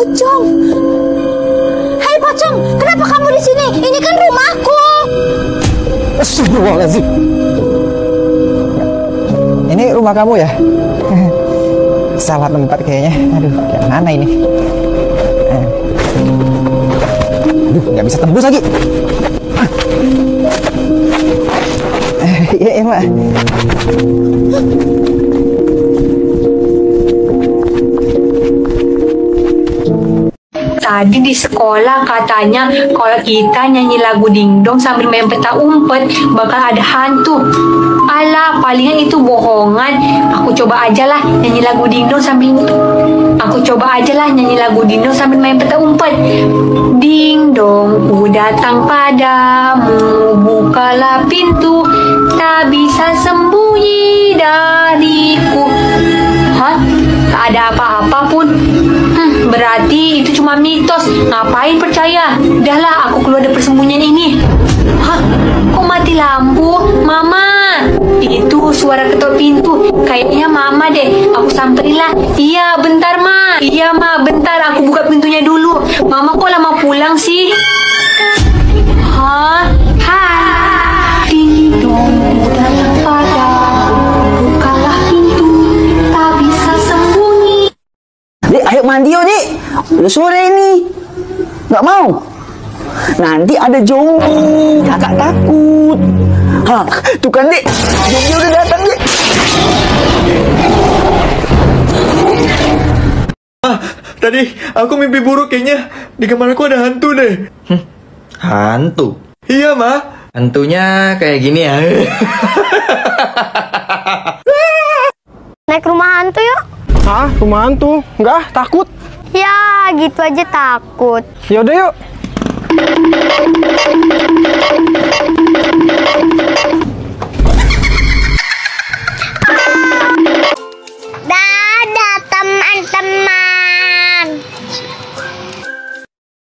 Pocong. Hai Pocong, kenapa kamu di sini? Ini kan rumahku. Astagfirullahaladzim. Ini rumah kamu ya? Salah tempat kayaknya. Aduh, yang mana ini? Aduh, nggak bisa tembus lagi. Iya, Mak. Tadi di sekolah katanya kalau kita nyanyi lagu dingdong sambil main peta umpet bakal ada hantu. Alah, palingan itu bohongan. Aku coba aja lah nyanyi lagu dingdong sambil main peta umpet. Ding dong, ku datang padamu, bukalah pintu, tak bisa sembunyi dariku. Hah? Tak ada apa-apa pun. Berarti itu cuma mitos. Ngapain percaya? Udahlah, aku keluar dari persembunyian ini. Hah? Kok mati lampu? Mama! Itu suara ketok pintu. Kayaknya Mama deh. Aku samperilah. Iya, bentar, Ma. Iya, Ma, bentar. Aku buka pintunya dulu. Mama kok lama pulang sih? Hah? Hai. Ding dong, datang padamu, bukalah pintu, tak bisa sembunyi. Dek, ayo mandi yuk, Dek. Udah sore ini. Nggak mau? Nanti ada zombie. Kakak takut. Hah, tuh kan, Dek. Zombie udah datang, Dek. Tadi aku mimpi buruk kayaknya. Di kamar aku ada hantu deh. Hantu? Iya, Ma. Hantunya kayak gini ya. Naik rumah hantu yuk. Hah? Rumah hantu? Enggak, takut. Ya, gitu aja takut. Yaudah yuk.